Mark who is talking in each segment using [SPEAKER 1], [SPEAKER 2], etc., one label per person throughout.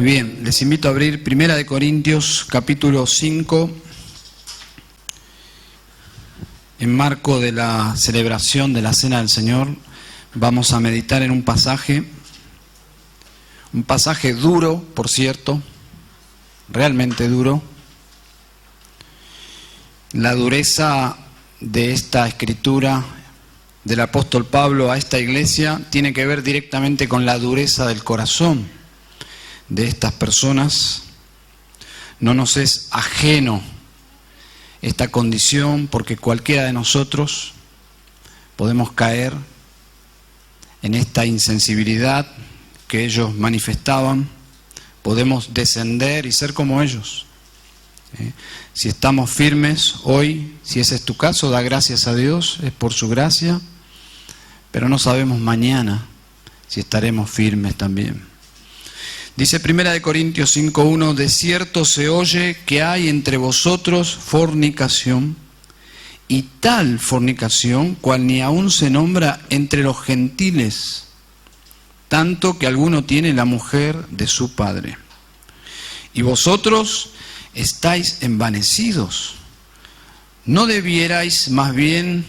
[SPEAKER 1] Bien, les invito a abrir 1 Corintios capítulo 5, en marco de la celebración de la Cena del Señor. Vamos a meditar en un pasaje duro, por cierto, realmente duro. La dureza de esta escritura del apóstol Pablo a esta iglesia tiene que ver directamente con la dureza del corazón de estas personas. No nos es ajeno esta condición, porque cualquiera de nosotros podemos caer en esta insensibilidad que ellos manifestaban, podemos descender y ser como ellos. Si estamos firmes hoy, si ese es tu caso, da gracias a Dios, es por su gracia, pero no sabemos mañana si estaremos firmes también. Dice 1 Corintios 5:1, de cierto se oye que hay entre vosotros fornicación, y tal fornicación cual ni aun se nombra entre los gentiles, tanto que alguno tiene la mujer de su padre. Y vosotros estáis envanecidos. ¿No debierais más bien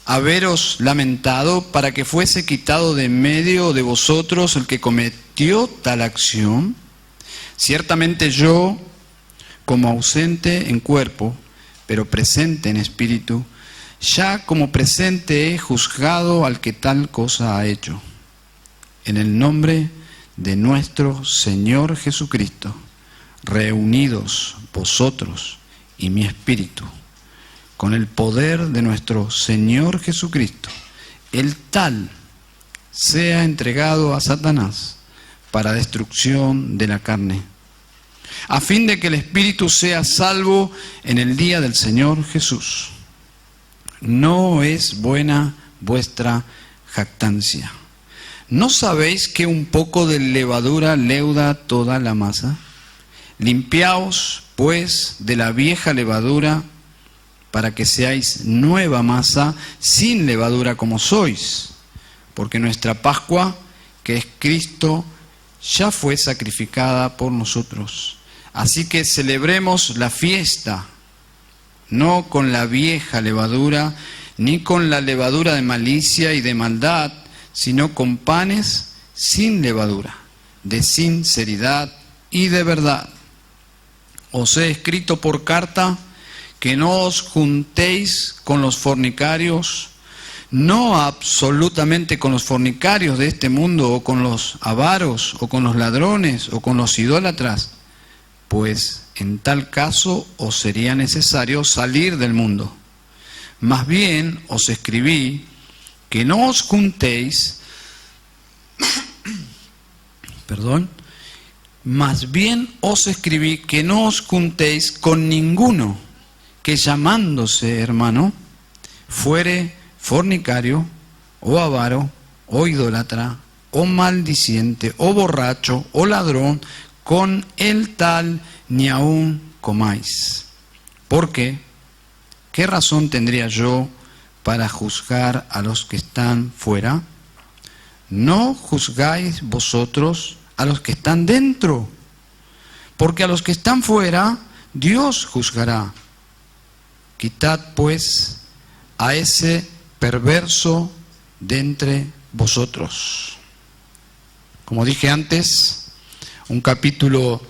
[SPEAKER 1] haberos lamentado para que fuese quitado de en medio de vosotros el que cometió tal acción? Ciertamente yo, como ausente en cuerpo, pero presente en espíritu, ya como presente he juzgado al que tal cosa ha hecho. En el nombre de nuestro Señor Jesucristo, reunidos vosotros y mi espíritu, con el poder de nuestro Señor Jesucristo, el tal sea entregado a Satanás para destrucción de la carne, a fin de que el espíritu sea salvo en el día del Señor Jesús. No es buena vuestra jactancia. ¿No sabéis que un poco de levadura leuda toda la masa? Limpiaos, pues, de la vieja levadura, para que seáis nueva masa, sin levadura como sois, porque nuestra Pascua, que es Cristo, ya fue sacrificada por nosotros. Así que celebremos la fiesta, no con la vieja levadura, ni con la levadura de malicia y de maldad, sino con panes sin levadura, de sinceridad y de verdad. Os he escrito por carta que no os juntéis con los fornicarios, no absolutamente con los fornicarios de este mundo, o con los avaros, o con los ladrones, o con los idólatras, pues en tal caso os sería necesario salir del mundo. Más bien os escribí que no os juntéis, más bien os escribí que no os juntéis con ninguno que llamándose hermano fuere fornicario, o avaro, o idólatra, o maldiciente, o borracho, o ladrón, con el tal ni aun comáis. ¿Por qué? ¿Qué razón tendría yo para juzgar a los que están fuera? ¿No juzgáis vosotros a los que están dentro? Porque a los que están fuera Dios juzgará. Quitad pues a ese perverso de entre vosotros. Como dije antes, un capítulo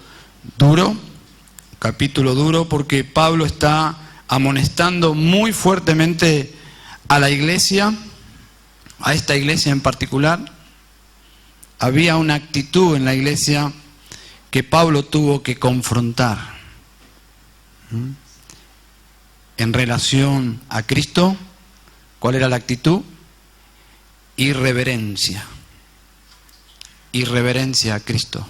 [SPEAKER 1] duro porque Pablo está amonestando muy fuertemente a la iglesia, a esta iglesia en particular. Había una actitud en la iglesia que Pablo tuvo que confrontar en relación a Cristo. ¿Cuál era la actitud? Irreverencia a Cristo.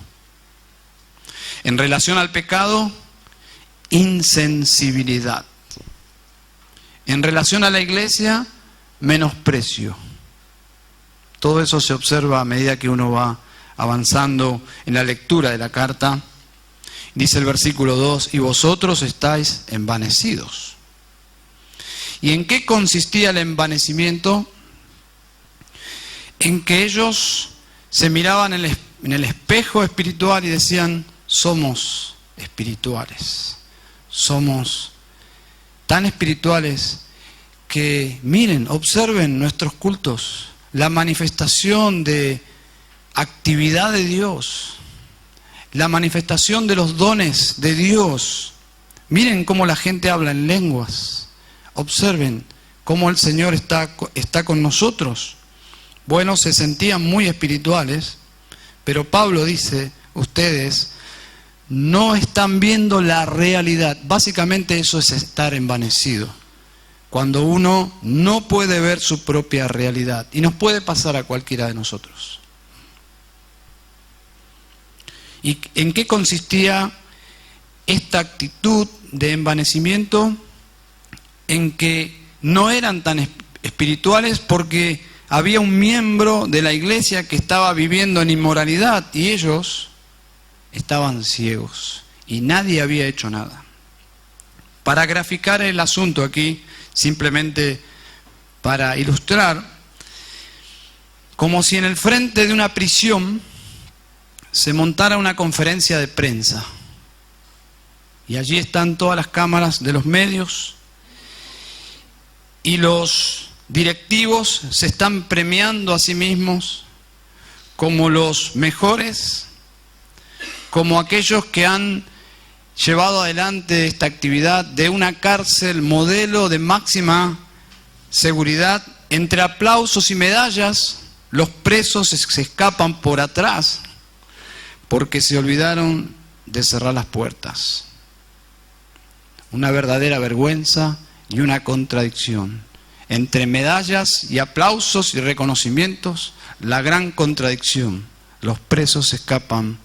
[SPEAKER 1] En relación al pecado, insensibilidad. En relación a la iglesia, menosprecio. Todo eso se observa a medida que uno va avanzando en la lectura de la carta. Dice el versículo 2, y vosotros estáis envanecidos. ¿Y en qué consistía el envanecimiento? En que ellos se miraban en el espejo espiritual y decían, somos espirituales. Somos tan espirituales que miren, observen nuestros cultos, la manifestación de actividad de Dios, la manifestación de los dones de Dios. Miren cómo la gente habla en lenguas. Observen cómo el Señor está con nosotros. Bueno, se sentían muy espirituales, pero Pablo dice, ustedes no están viendo la realidad. Básicamente eso es estar envanecido. Cuando uno no puede ver su propia realidad. Y nos puede pasar a cualquiera de nosotros. ¿Y en qué consistía esta actitud de envanecimiento? En que no eran tan espirituales porque había un miembro de la iglesia que estaba viviendo en inmoralidad y ellos estaban ciegos y nadie había hecho nada. Para graficar el asunto aquí, simplemente para ilustrar, como si en el frente de una prisión se montara una conferencia de prensa y allí están todas las cámaras de los medios y los directivos se están premiando a sí mismos como los mejores, como aquellos que han llevado adelante esta actividad de una cárcel modelo de máxima seguridad. Entre aplausos y medallas, los presos se escapan por atrás porque se olvidaron de cerrar las puertas. Una verdadera vergüenza y una contradicción. Entre medallas y aplausos y reconocimientos, la gran contradicción. Los presos se escapan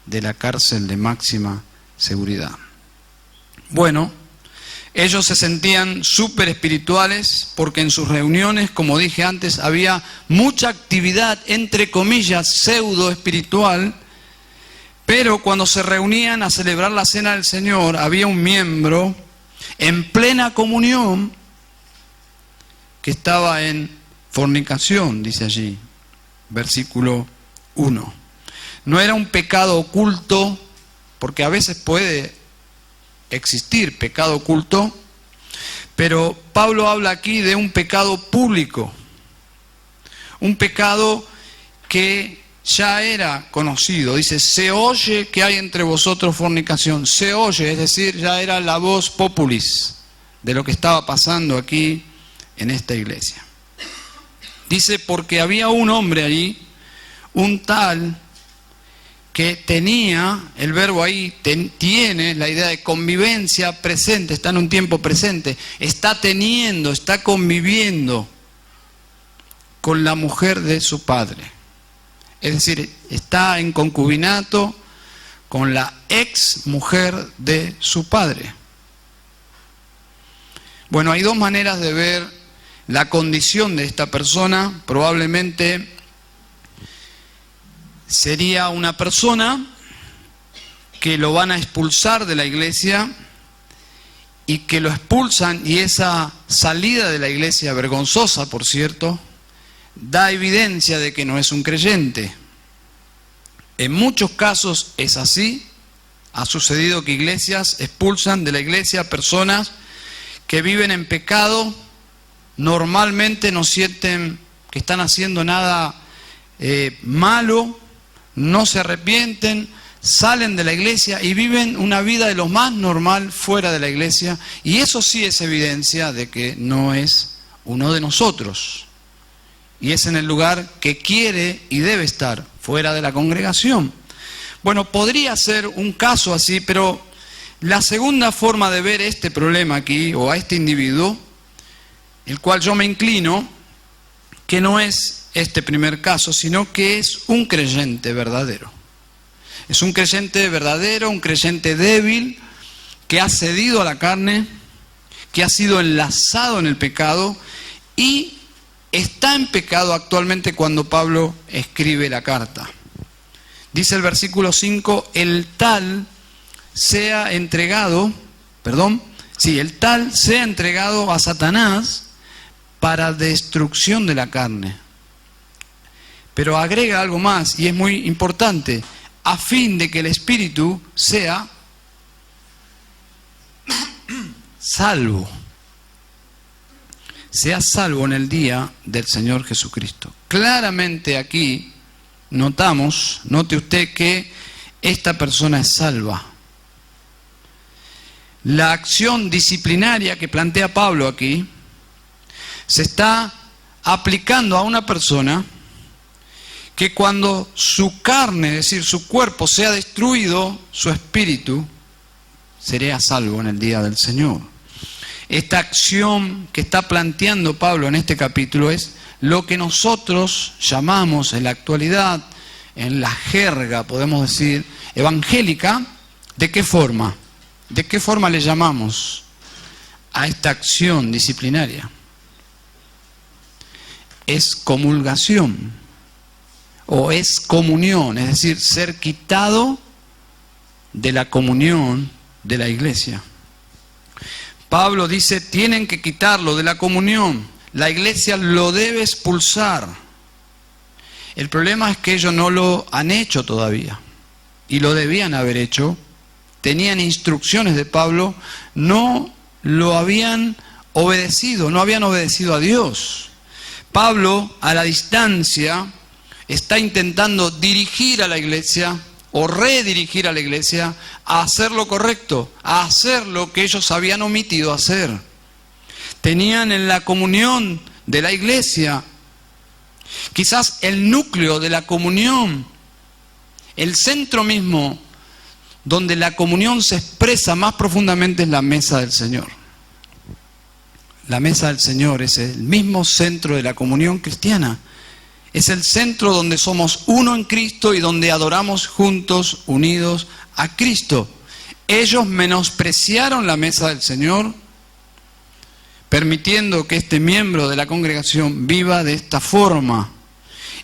[SPEAKER 1] de la cárcel de máxima seguridad. Bueno, ellos se sentían súper espirituales porque en sus reuniones, como dije antes, había mucha actividad, entre comillas, pseudo espiritual, pero cuando se reunían a celebrar la cena del Señor, había un miembro en plena comunión que estaba en fornicación, dice allí, versículo 1. No era un pecado oculto, porque a veces puede existir pecado oculto, pero Pablo habla aquí de un pecado público, un pecado que ya era conocido. Dice, se oye que hay entre vosotros fornicación, se oye, es decir, ya era la voz populis de lo que estaba pasando aquí en esta iglesia. Dice, porque había un hombre allí, un tal que tenía, el verbo ahí, tiene la idea de convivencia presente, está en un tiempo presente, está teniendo, está conviviendo con la mujer de su padre. Es decir, está en concubinato con la ex mujer de su padre. Bueno, hay dos maneras de ver la condición de esta persona. Probablemente sería una persona que lo van a expulsar de la iglesia y que lo expulsan, y esa salida de la iglesia, vergonzosa por cierto, da evidencia de que no es un creyente. En muchos casos es así. Ha sucedido que iglesias expulsan de la iglesia personas que viven en pecado, normalmente no sienten que están haciendo nada malo, no se arrepienten, salen de la iglesia y viven una vida de lo más normal fuera de la iglesia, y eso sí es evidencia de que no es uno de nosotros. Y es en el lugar que quiere y debe estar, fuera de la congregación. Bueno, podría ser un caso así, pero la segunda forma de ver este problema aquí, o a este individuo, el cual yo me inclino, que no es este primer caso, sino que es un creyente verdadero. Es un creyente verdadero, un creyente débil, que ha cedido a la carne, que ha sido enlazado en el pecado y está en pecado actualmente cuando Pablo escribe la carta. Dice el versículo 5, el tal sea entregado a Satanás para destrucción de la carne. Pero agrega algo más, y es muy importante, a fin de que el espíritu sea salvo. Sea salvo en el día del Señor Jesucristo. Claramente aquí note usted que esta persona es salva. La acción disciplinaria que plantea Pablo aquí se está aplicando a una persona que cuando su carne, es decir, su cuerpo sea destruido, su espíritu sería salvo en el día del Señor. Esta acción que está planteando Pablo en este capítulo es lo que nosotros llamamos en la actualidad, en la jerga, podemos decir, evangélica. ¿De qué forma? ¿De qué forma le llamamos a esta acción disciplinaria? Es comulgación o es comunión, es decir, ser quitado de la comunión de la iglesia. Pablo dice, tienen que quitarlo de la comunión. La iglesia lo debe expulsar. El problema es que ellos no lo han hecho todavía. Y lo debían haber hecho. Tenían instrucciones de Pablo. No lo habían obedecido. No habían obedecido a Dios. Pablo, a la distancia, está intentando dirigir a la iglesia o redirigir a la iglesia a hacer lo correcto, a hacer lo que ellos habían omitido hacer. Tenían en la comunión de la iglesia, quizás el núcleo de la comunión, el centro mismo donde la comunión se expresa más profundamente es la mesa del Señor. La mesa del Señor es el mismo centro de la comunión cristiana. Es el centro donde somos uno en Cristo y donde adoramos juntos, unidos a Cristo. Ellos menospreciaron la mesa del Señor, permitiendo que este miembro de la congregación viva de esta forma.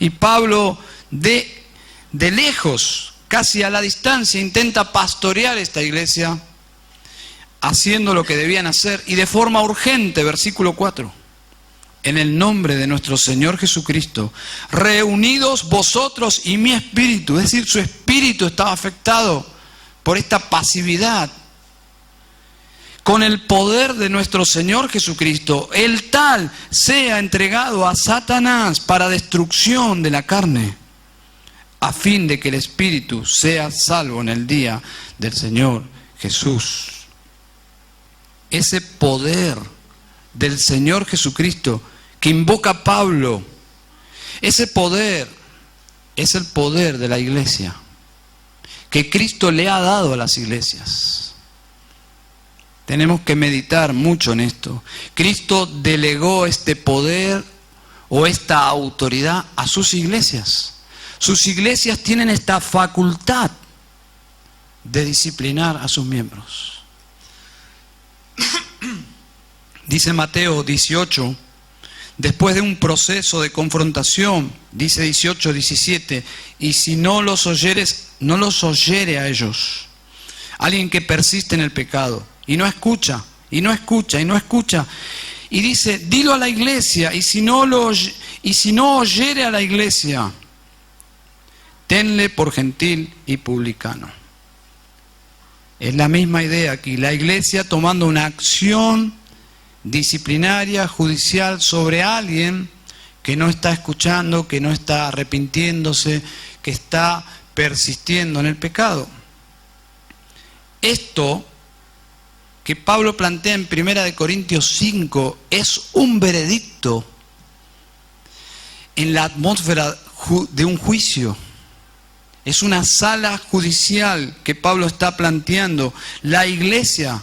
[SPEAKER 1] Y Pablo, de lejos, casi a la distancia, intenta pastorear esta iglesia, haciendo lo que debían hacer, y de forma urgente, versículo 4. En el nombre de nuestro Señor Jesucristo, reunidos vosotros y mi espíritu, es decir, su espíritu estaba afectado por esta pasividad, con el poder de nuestro Señor Jesucristo, el tal sea entregado a Satanás para destrucción de la carne, a fin de que el espíritu sea salvo en el día del Señor Jesús. Ese poder del Señor Jesucristo que invoca Pablo, ese poder es el poder de la iglesia que Cristo le ha dado a las iglesias. Tenemos que meditar mucho en esto. Cristo delegó este poder o esta autoridad a sus iglesias. Sus iglesias tienen esta facultad de disciplinar a sus miembros. Dice Mateo 18, después de un proceso de confrontación, dice 18, 17, y si no los oyere a ellos, alguien que persiste en el pecado, y no escucha, y no escucha, y no escucha, y dice, dilo a la iglesia, y si no oyere a la iglesia, tenle por gentil y publicano. Es la misma idea aquí, la iglesia tomando una acción disciplinaria, judicial sobre alguien que no está escuchando, que no está arrepintiéndose, que está persistiendo en el pecado. Esto que Pablo plantea en 1 Corintios 5 es un veredicto en la atmósfera de un juicio. Es una sala judicial que Pablo está planteando. La iglesia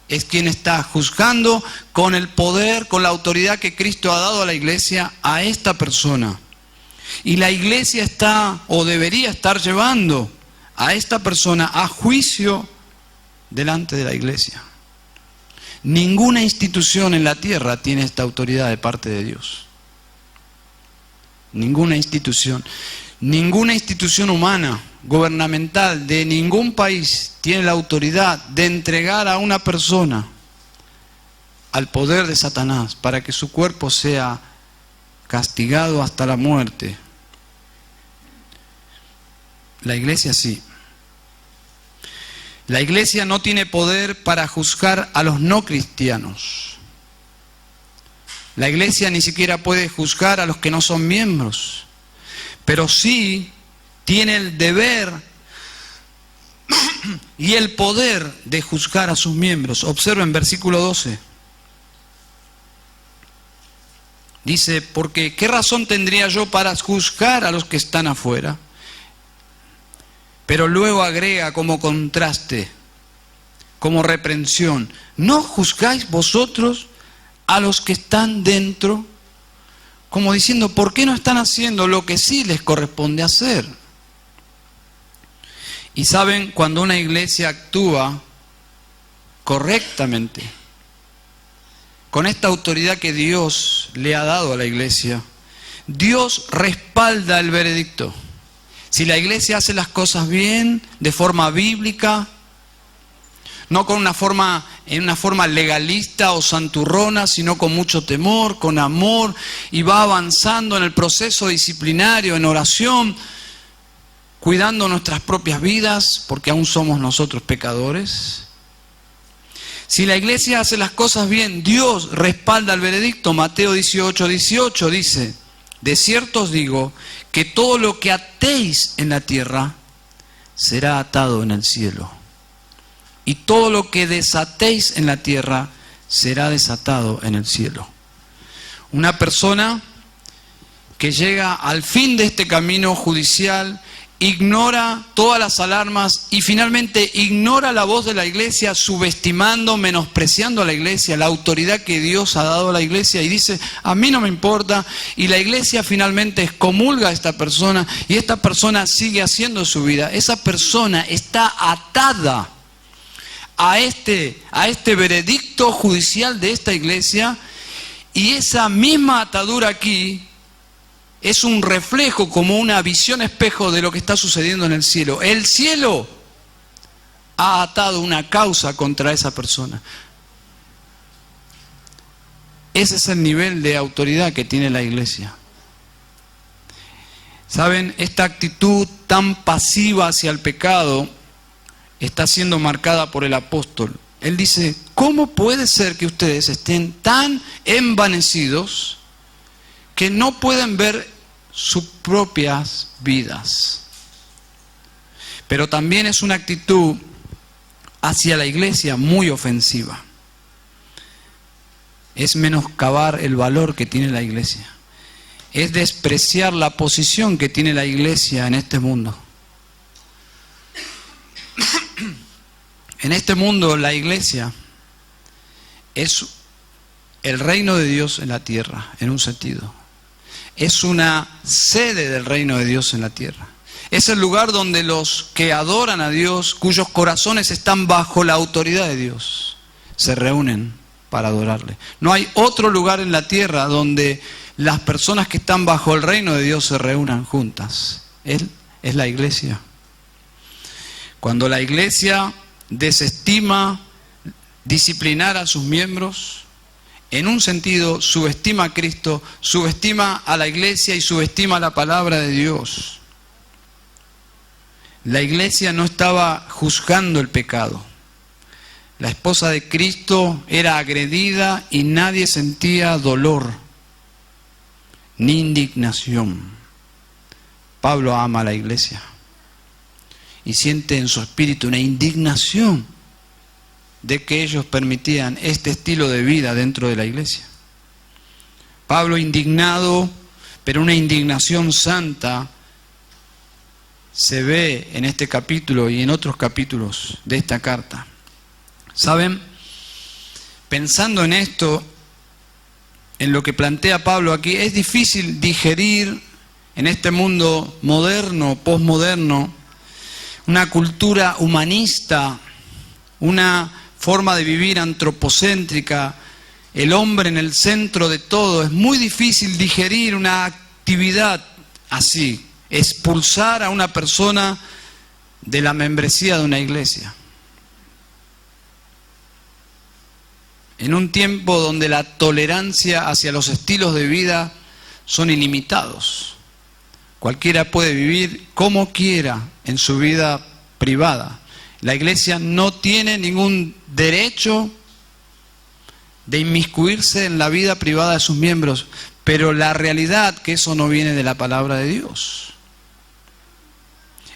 [SPEAKER 1] es quien está juzgando con el poder, con la autoridad que Cristo ha dado a la iglesia, a esta persona. Y la iglesia está, o debería estar llevando a esta persona a juicio delante de la iglesia. Ninguna institución en la tierra tiene esta autoridad de parte de Dios. Ninguna institución. Ninguna institución humana, gubernamental, de ningún país tiene la autoridad de entregar a una persona al poder de Satanás para que su cuerpo sea castigado hasta la muerte. La iglesia sí. La iglesia no tiene poder para juzgar a los no cristianos. La iglesia ni siquiera puede juzgar a los que no son miembros, pero sí tiene el deber y el poder de juzgar a sus miembros. Observen versículo 12. Dice, porque ¿qué razón tendría yo para juzgar a los que están afuera? Pero luego agrega como contraste, como reprensión, ¿no juzgáis vosotros a los que están dentro? Como diciendo, ¿por qué no están haciendo lo que sí les corresponde hacer? Y saben, cuando una iglesia actúa correctamente, con esta autoridad que Dios le ha dado a la iglesia, Dios respalda el veredicto. Si la iglesia hace las cosas bien, de forma bíblica, no en una forma legalista o santurrona, sino con mucho temor, con amor, y va avanzando en el proceso disciplinario, en oración, cuidando nuestras propias vidas, porque aún somos nosotros pecadores. Si la iglesia hace las cosas bien, Dios respalda el veredicto. Mateo 18:18 dice, de cierto os digo que todo lo que atéis en la tierra será atado en el cielo, y todo lo que desatéis en la tierra será desatado en el cielo. Una persona que llega al fin de este camino judicial ignora todas las alarmas y finalmente ignora la voz de la iglesia, subestimando, menospreciando a la iglesia, la autoridad que Dios ha dado a la iglesia, y dice, a mí no me importa, y la iglesia finalmente excomulga a esta persona y esta persona sigue haciendo su vida. Esa persona está atada a este veredicto judicial de esta iglesia, y esa misma atadura aquí es un reflejo, como una visión espejo de lo que está sucediendo en el cielo. El cielo ha atado una causa contra esa persona. Ese es el nivel de autoridad que tiene la iglesia. ¿Saben? Esta actitud tan pasiva hacia el pecado está siendo marcada por el apóstol. Él dice, ¿cómo puede ser que ustedes estén tan envanecidos que no pueden ver sus propias vidas? Pero también es una actitud hacia la iglesia muy ofensiva. Es menoscabar el valor que tiene la iglesia. Es despreciar la posición que tiene la iglesia en este mundo. En este mundo la iglesia es el reino de Dios en la tierra, en un sentido. Es una sede del reino de Dios en la tierra. Es el lugar donde los que adoran a Dios, cuyos corazones están bajo la autoridad de Dios, se reúnen para adorarle. No hay otro lugar en la tierra donde las personas que están bajo el reino de Dios se reúnan juntas. Él es la iglesia. Cuando la iglesia desestima disciplinar a sus miembros, en un sentido subestima a Cristo, subestima a la iglesia y subestima la palabra de Dios. La iglesia no estaba juzgando el pecado. La esposa de Cristo era agredida y nadie sentía dolor ni indignación. Pablo ama a la iglesia y siente en su espíritu una indignación de que ellos permitían este estilo de vida dentro de la iglesia. Pablo indignado, pero una indignación santa, se ve en este capítulo y en otros capítulos de esta carta. ¿Saben? Pensando en esto, en lo que plantea Pablo aquí, es difícil digerir en este mundo moderno, posmoderno, una cultura humanista, una forma de vivir antropocéntrica, el hombre en el centro de todo. Es muy difícil digerir una actividad así, expulsar a una persona de la membresía de una iglesia. En un tiempo donde la tolerancia hacia los estilos de vida son ilimitados. Cualquiera puede vivir como quiera en su vida privada. La iglesia no tiene ningún derecho de inmiscuirse en la vida privada de sus miembros, pero la realidad que eso no viene de la palabra de Dios.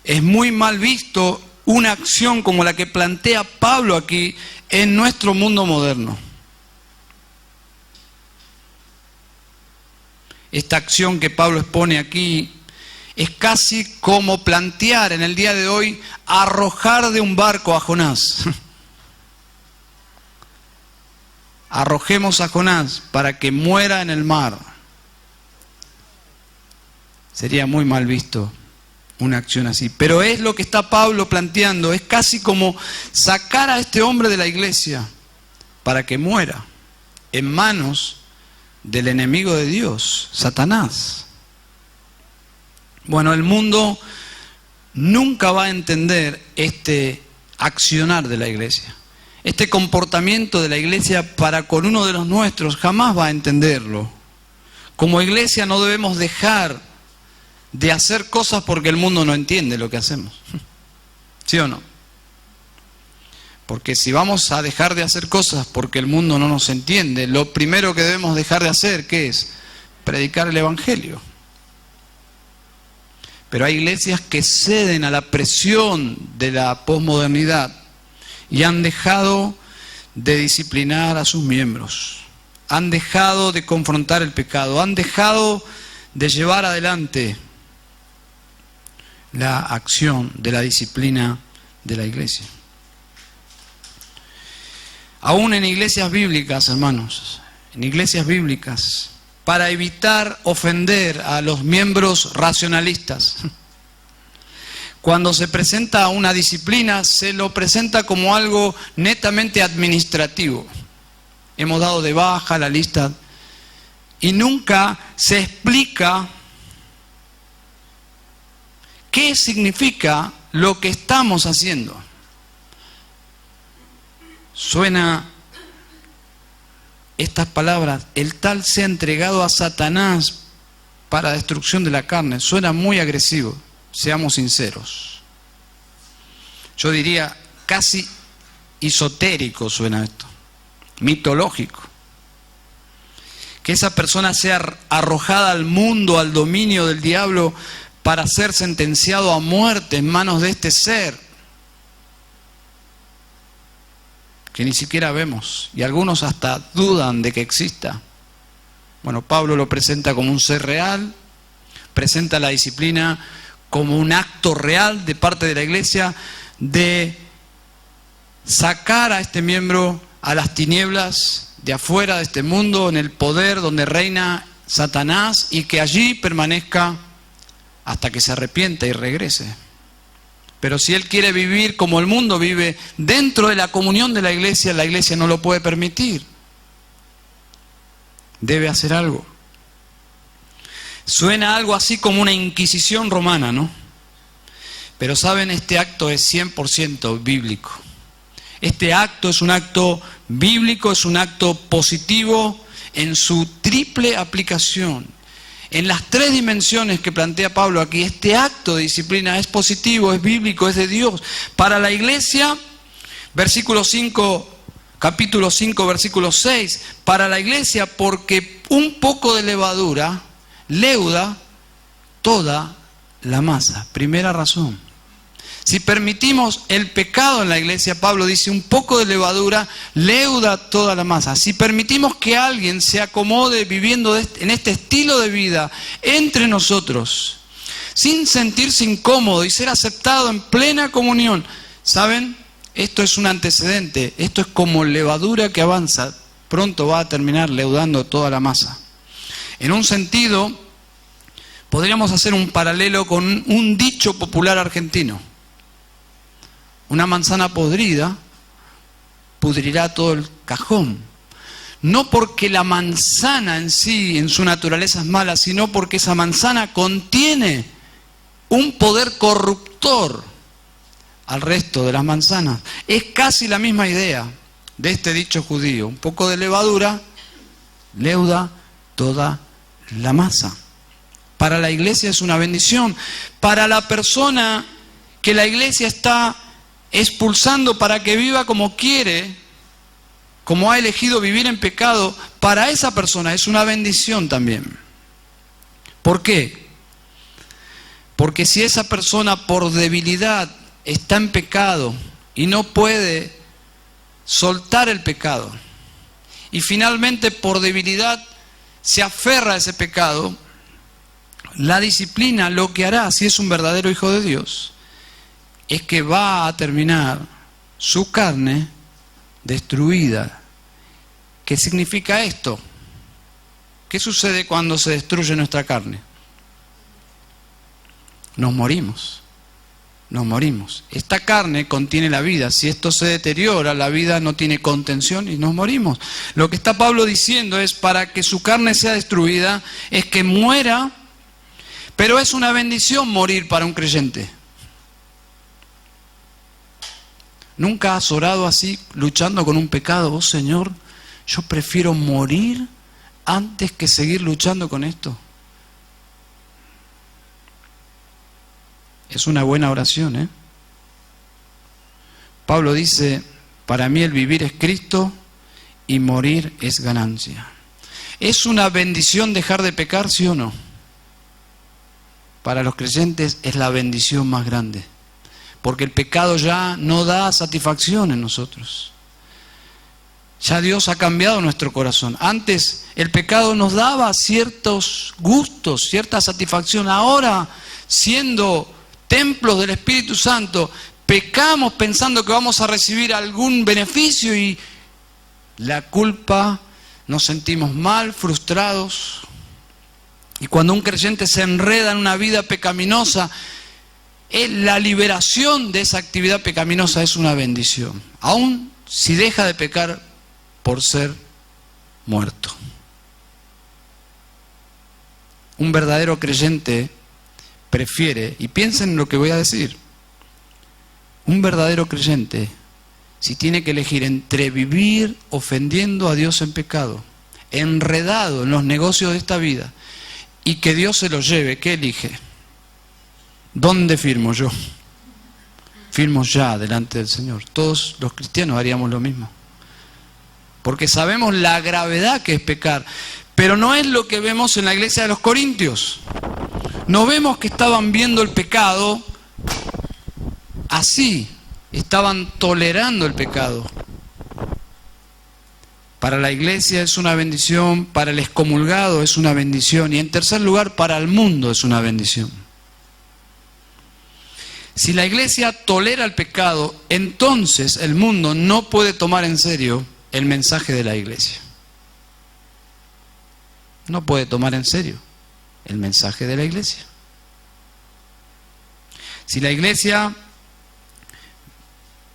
[SPEAKER 1] Es muy mal visto una acción como la que plantea Pablo aquí en nuestro mundo moderno. Esta acción que Pablo expone aquí es casi como plantear en el día de hoy arrojar de un barco a Jonás. Arrojemos a Jonás para que muera en el mar. Sería muy mal visto una acción así. Pero es lo que está Pablo planteando. Es casi como sacar a este hombre de la iglesia para que muera en manos del enemigo de Dios, Satanás. Bueno, el mundo nunca va a entender este accionar de la iglesia. Este comportamiento de la iglesia para con uno de los nuestros jamás va a entenderlo. Como iglesia no debemos dejar de hacer cosas porque el mundo no entiende lo que hacemos. ¿Sí o no? Porque si vamos a dejar de hacer cosas porque el mundo no nos entiende, lo primero que debemos dejar de hacer, ¿qué es? Predicar el evangelio. Pero hay iglesias que ceden a la presión de la posmodernidad y han dejado de disciplinar a sus miembros, han dejado de confrontar el pecado, han dejado de llevar adelante la acción de la disciplina de la iglesia. Aún en iglesias bíblicas, hermanos, en iglesias bíblicas, para evitar ofender a los miembros racionalistas, cuando se presenta una disciplina, se lo presenta como algo netamente administrativo. Hemos dado de baja la lista y nunca se explica qué significa lo que estamos haciendo. Suena estas palabras: el tal sea entregado a Satanás para destrucción de la carne. Suena muy agresivo, seamos sinceros. Yo diría casi esotérico suena esto, mitológico. Que esa persona sea arrojada al mundo, al dominio del diablo, para ser sentenciado a muerte en manos de este ser que ni siquiera vemos, y algunos hasta dudan de que exista. Bueno, Pablo lo presenta como un ser real, presenta la disciplina como un acto real de parte de la iglesia de sacar a este miembro a las tinieblas de afuera de este mundo, en el poder donde reina Satanás, y que allí permanezca hasta que se arrepienta y regrese. Pero si él quiere vivir como el mundo vive, dentro de la comunión de la iglesia no lo puede permitir. Debe hacer algo. Suena algo así como una inquisición romana, ¿no? Pero saben, este acto es 100% bíblico. Este acto es un acto bíblico, es un acto positivo en su triple aplicación. En las tres dimensiones que plantea Pablo aquí, este acto de disciplina es positivo, es bíblico, es de Dios. Para la iglesia, capítulo 5, versículo 6, para la iglesia, porque un poco de levadura leuda toda la masa. Primera razón. Si permitimos el pecado en la iglesia, Pablo dice, un poco de levadura leuda toda la masa. Si permitimos que alguien se acomode viviendo en este estilo de vida entre nosotros, sin sentirse incómodo y ser aceptado en plena comunión, ¿saben? Esto es un antecedente, esto es como levadura que avanza, pronto va a terminar leudando toda la masa. En un sentido, podríamos hacer un paralelo con un dicho popular argentino. Una manzana podrida pudrirá todo el cajón. No porque la manzana en sí, en su naturaleza es mala, sino porque esa manzana contiene un poder corruptor al resto de las manzanas. Es casi la misma idea de este dicho judío. Un poco de levadura leuda toda la masa. Para la iglesia es una bendición. Para la persona que la iglesia está expulsando para que viva como quiere, como ha elegido vivir en pecado, para esa persona es una bendición también. ¿Por qué? Porque si esa persona por debilidad está en pecado y no puede soltar el pecado, y finalmente por debilidad se aferra a ese pecado, la disciplina lo que hará, si es un verdadero hijo de Dios, es que va a terminar su carne destruida. ¿Qué significa esto? ¿Qué sucede cuando se destruye nuestra carne? Nos morimos. Nos morimos. Esta carne contiene la vida. Si esto se deteriora, la vida no tiene contención y nos morimos. Lo que está Pablo diciendo es, para que su carne sea destruida, es que muera, pero es una bendición morir para un creyente. ¿Nunca has orado así, luchando con un pecado? Oh Señor, yo prefiero morir antes que seguir luchando con esto. Es una buena oración, ¿eh? Pablo dice, para mí el vivir es Cristo y morir es ganancia. ¿Es una bendición dejar de pecar, sí o no? Para los creyentes es la bendición más grande, porque el pecado ya no da satisfacción en nosotros. Ya Dios ha cambiado nuestro corazón. Antes el pecado nos daba ciertos gustos, cierta satisfacción. Ahora, siendo templos del Espíritu Santo, pecamos pensando que vamos a recibir algún beneficio y la culpa, nos sentimos mal, frustrados. Y cuando un creyente se enreda en una vida pecaminosa, la liberación de esa actividad pecaminosa es una bendición, aun si deja de pecar por ser muerto. Un verdadero creyente prefiere, y piensen en lo que voy a decir, un verdadero creyente, si tiene que elegir entre vivir ofendiendo a Dios en pecado, enredado en los negocios de esta vida, y que Dios se lo lleve, ¿qué elige? ¿Dónde firmo yo? Firmo ya delante del Señor. Todos los cristianos haríamos lo mismo, porque sabemos la gravedad que es pecar, pero no es lo que vemos en la iglesia de los Corintios. No vemos que estaban viendo el pecado así, estaban tolerando el pecado. Para la iglesia es una bendición, para el excomulgado es una bendición, y en tercer lugar, para el mundo es una bendición. Si la iglesia tolera el pecado, entonces el mundo no puede tomar en serio el mensaje de la iglesia. No puede tomar en serio el mensaje de la iglesia. Si la iglesia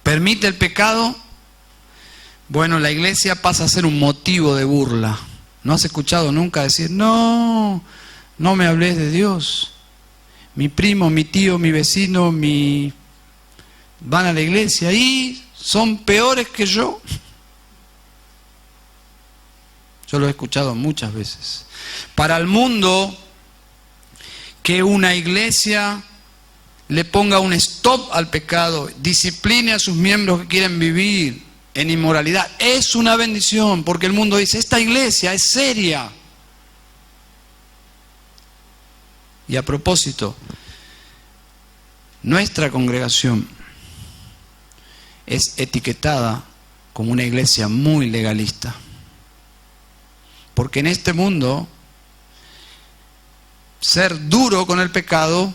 [SPEAKER 1] permite el pecado, bueno, la iglesia pasa a ser un motivo de burla. ¿No has escuchado nunca decir, no me hables de Dios? Mi primo, mi tío, mi vecino, van a la iglesia y son peores que yo. Yo lo he escuchado muchas veces. Para el mundo, que una iglesia le ponga un stop al pecado, discipline a sus miembros que quieren vivir en inmoralidad, es una bendición, porque el mundo dice, esta iglesia es seria. Y a propósito, nuestra congregación es etiquetada como una iglesia muy legalista. Porque en este mundo, ser duro con el pecado,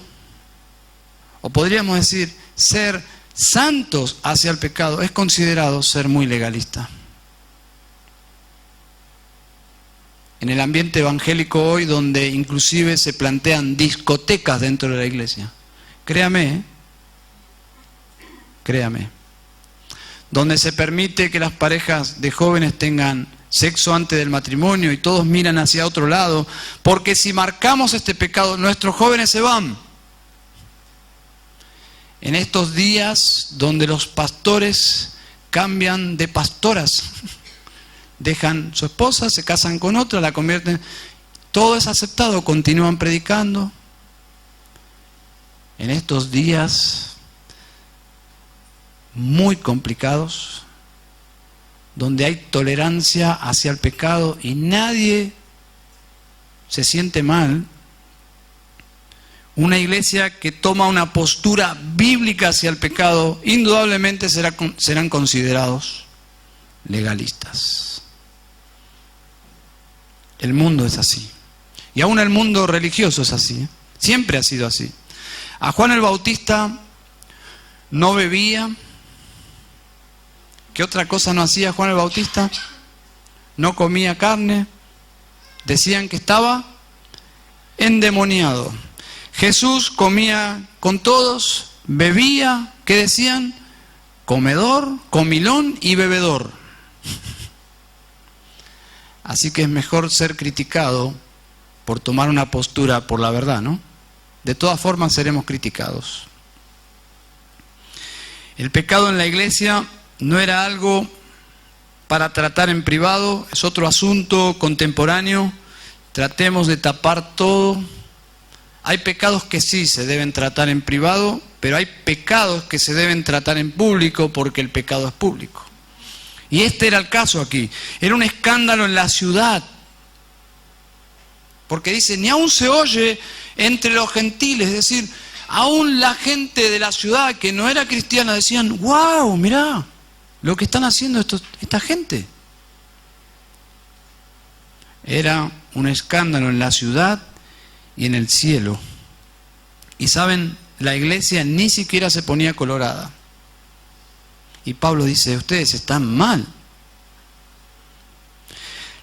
[SPEAKER 1] o podríamos decir, ser santos hacia el pecado, es considerado ser muy legalista. En el ambiente evangélico hoy, donde inclusive se plantean discotecas dentro de la iglesia, créame, donde se permite que las parejas de jóvenes tengan sexo antes del matrimonio y todos miran hacia otro lado, porque si marcamos este pecado, nuestros jóvenes se van. En estos días donde los pastores cambian de pastoras, dejan su esposa, se casan con otra, la convierten, todo es aceptado, continúan predicando. En estos días muy complicados, donde hay tolerancia hacia el pecado y nadie se siente mal, una iglesia que toma una postura bíblica hacia el pecado, indudablemente serán considerados legalistas. El mundo es así. Y aún el mundo religioso es así. Siempre ha sido así. A Juan el Bautista no bebía. ¿Qué otra cosa no hacía Juan el Bautista? No comía carne. Decían que estaba endemoniado. Jesús comía con todos, bebía, ¿qué decían? Comedor, comilón y bebedor. Así que es mejor ser criticado por tomar una postura por la verdad, ¿no? De todas formas seremos criticados. El pecado en la iglesia no era algo para tratar en privado, es otro asunto contemporáneo. Tratemos de tapar todo. Hay pecados que sí se deben tratar en privado, pero hay pecados que se deben tratar en público porque el pecado es público. Y este era el caso aquí. Era un escándalo en la ciudad. Porque dice, ni aún se oye entre los gentiles. Es decir, aún la gente de la ciudad que no era cristiana decían, wow, mirá lo que están haciendo esta gente. Era un escándalo en la ciudad y en el cielo. Y saben, la iglesia ni siquiera se ponía colorada. Y Pablo dice, ustedes están mal.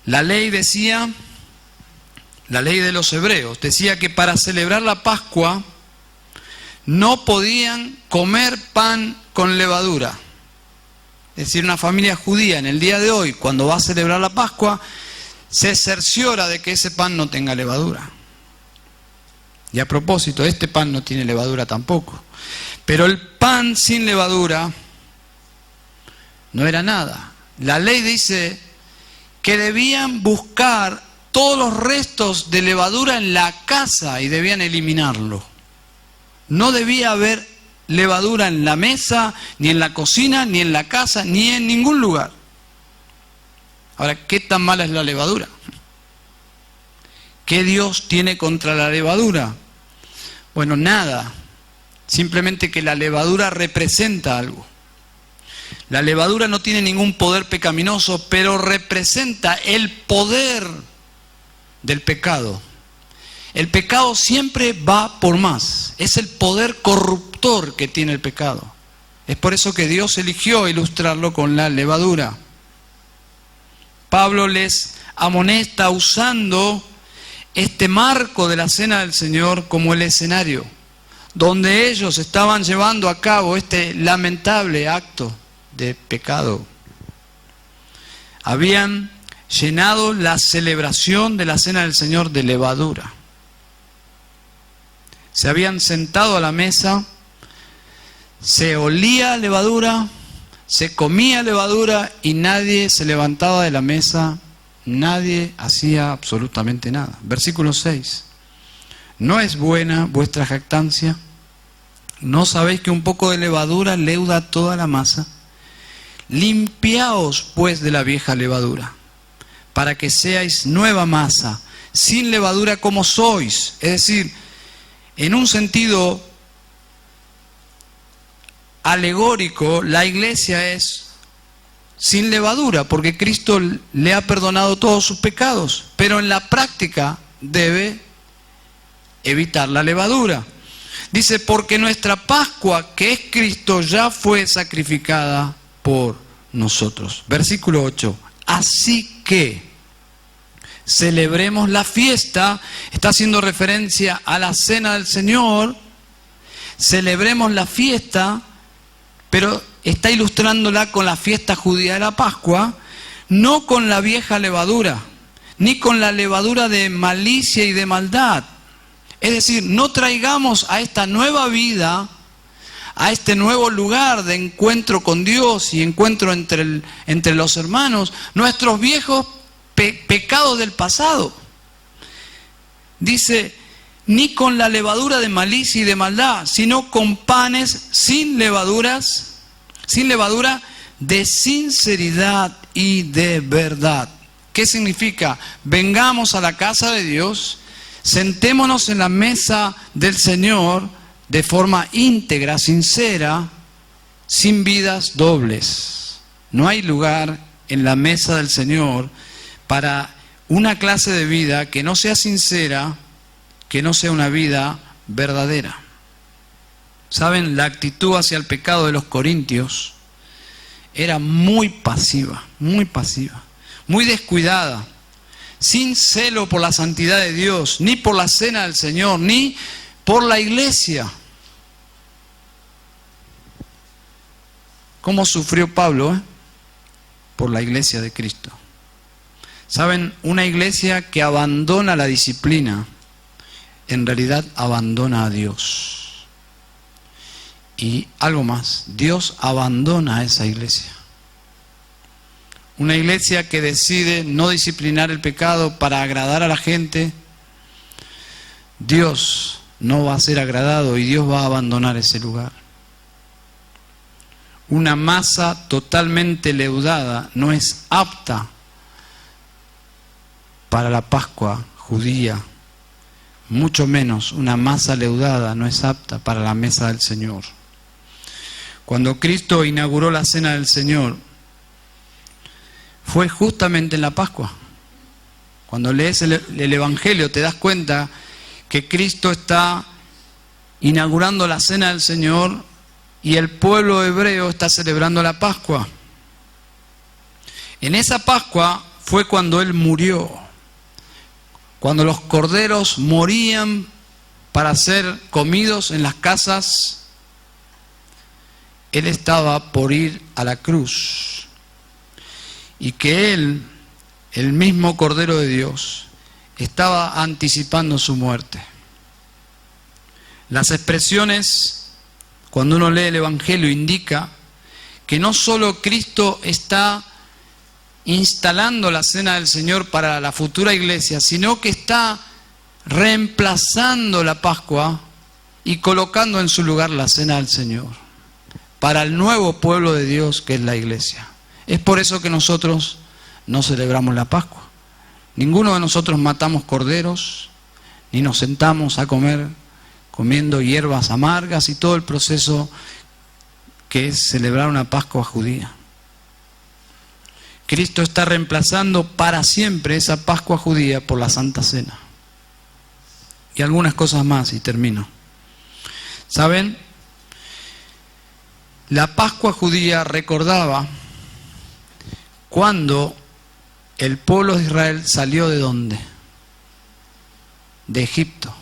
[SPEAKER 1] La ley decía, la ley de los hebreos, decía que para celebrar la Pascua no podían comer pan con levadura. Es decir, una familia judía en el día de hoy, cuando va a celebrar la Pascua, se cerciora de que ese pan no tenga levadura. Y a propósito, este pan no tiene levadura tampoco. Pero el pan sin levadura no era nada. La ley dice que debían buscar todos los restos de levadura en la casa y debían eliminarlo. No debía haber levadura en la mesa, ni en la cocina, ni en la casa, ni en ningún lugar. Ahora, ¿qué tan mala es la levadura? ¿Qué Dios tiene contra la levadura? Bueno, nada. Simplemente que la levadura representa algo. La levadura no tiene ningún poder pecaminoso, pero representa el poder del pecado. El pecado siempre va por más. Es el poder corruptor que tiene el pecado. Es por eso que Dios eligió ilustrarlo con la levadura. Pablo les amonesta usando este marco de la cena del Señor como el escenario, donde ellos estaban llevando a cabo este lamentable acto de pecado. Habían llenado la celebración de la cena del Señor de levadura. Se habían sentado a la mesa, se olía levadura, se comía levadura y nadie se levantaba de la mesa, nadie hacía absolutamente nada. Versículo 6. ¿No es buena vuestra jactancia? ¿No sabéis que un poco de levadura leuda toda la masa? Limpiaos pues de la vieja levadura, para que seáis nueva masa, sin levadura como sois. Es decir, en un sentido alegórico, la iglesia es sin levadura, porque Cristo le ha perdonado todos sus pecados, pero en la práctica debe evitar la levadura. Dice, porque nuestra Pascua, que es Cristo, ya fue sacrificada por nosotros. Versículo 8. Así que celebremos la fiesta, está haciendo referencia a la cena del Señor, celebremos la fiesta, pero está ilustrándola con la fiesta judía de la Pascua, no con la vieja levadura, ni con la levadura de malicia y de maldad. Es decir, no traigamos a esta nueva vida, a este nuevo lugar de encuentro con Dios y encuentro entre los hermanos, nuestros viejos pecados del pasado. Dice, ni con la levadura de malicia y de maldad, sino con panes sin levadura, de sinceridad y de verdad. ¿Qué significa? Vengamos a la casa de Dios, sentémonos en la mesa del Señor de forma íntegra, sincera, sin vidas dobles. No hay lugar en la mesa del Señor para una clase de vida que no sea sincera, que no sea una vida verdadera. ¿Saben? La actitud hacia el pecado de los corintios era muy pasiva, muy descuidada, sin celo por la santidad de Dios, ni por la cena del Señor, ni por la iglesia. ¿Cómo sufrió Pablo? Por la iglesia de Cristo. ¿Saben? Una iglesia que abandona la disciplina, en realidad abandona a Dios. Y algo más, Dios abandona a esa iglesia. Una iglesia que decide no disciplinar el pecado para agradar a la gente, Dios no va a ser agradado y Dios va a abandonar ese lugar. Una masa totalmente leudada no es apta para la Pascua judía, mucho menos una masa leudada no es apta para la mesa del Señor. Cuando Cristo inauguró la cena del Señor, fue justamente en la Pascua. Cuando lees el Evangelio te das cuenta que Cristo está inaugurando la cena del Señor y el pueblo hebreo está celebrando la Pascua. En esa Pascua fue cuando Él murió, cuando los corderos morían para ser comidos en las casas. Él estaba por ir a la cruz y que Él, el mismo Cordero de Dios, estaba anticipando su muerte. Las expresiones, cuando uno lee el Evangelio, indica que no solo Cristo está instalando la cena del Señor para la futura iglesia, sino que está reemplazando la Pascua y colocando en su lugar la cena del Señor para el nuevo pueblo de Dios que es la iglesia. Es por eso que nosotros no celebramos la Pascua. Ninguno de nosotros matamos corderos, ni nos sentamos a comer comiendo hierbas amargas y todo el proceso que es celebrar una Pascua judía. Cristo está reemplazando para siempre esa Pascua judía por la Santa Cena. Y algunas cosas más, y termino. ¿Saben? La Pascua judía recordaba cuando el pueblo de Israel salió ¿de dónde? De Egipto.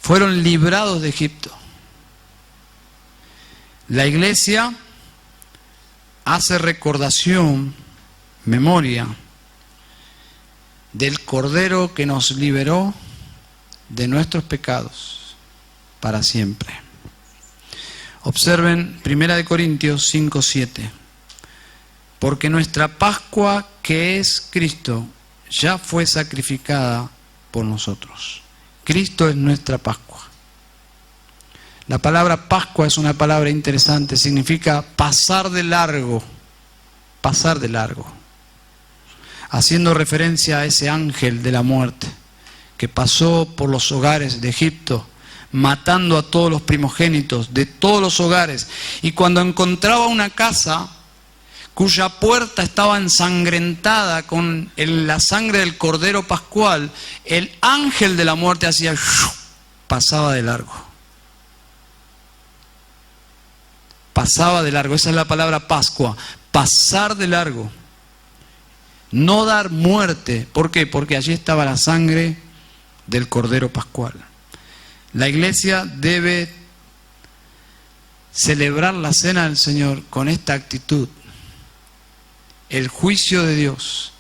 [SPEAKER 1] Fueron librados de Egipto. La iglesia hace recordación, memoria, del Cordero que nos liberó de nuestros pecados para siempre. Observen 1 Corintios 5:7. Porque nuestra Pascua, que es Cristo, ya fue sacrificada por nosotros. Cristo es nuestra Pascua. La palabra Pascua es una palabra interesante, significa pasar de largo, haciendo referencia a ese ángel de la muerte que pasó por los hogares de Egipto, matando a todos los primogénitos de todos los hogares, y cuando encontraba una casa cuya puerta estaba ensangrentada con la sangre del Cordero Pascual, el ángel de la muerte hacía pasaba de largo. Pasaba de largo, esa es la palabra Pascua, pasar de largo. No dar muerte. ¿Por qué? Porque allí estaba la sangre del Cordero Pascual. La iglesia debe celebrar la cena del Señor con esta actitud. El juicio de Dios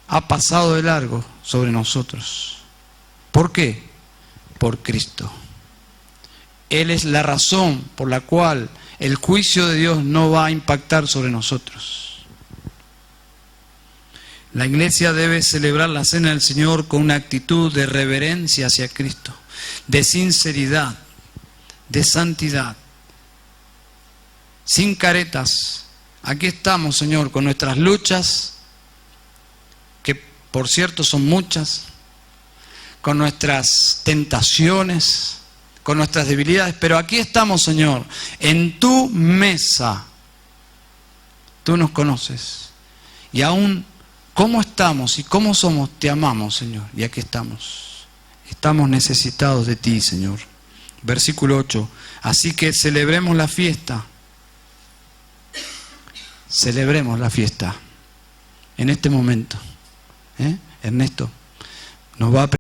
[SPEAKER 1] ha pasado de largo sobre nosotros. ¿Por qué? Por Cristo. Él es la razón por la cual el juicio de Dios no va a impactar sobre nosotros. La iglesia debe celebrar la cena del Señor con una actitud de reverencia hacia Cristo, de sinceridad, de santidad, sin caretas. Aquí estamos, Señor, con nuestras luchas, que por cierto son muchas, con nuestras tentaciones, con nuestras debilidades, pero aquí estamos, Señor, en tu mesa. Tú nos conoces. Y aún cómo estamos y cómo somos, te amamos, Señor. Y aquí estamos. Estamos necesitados de ti, Señor. Versículo 8. Así que celebremos la fiesta. Celebremos la fiesta en este momento. Ernesto nos va a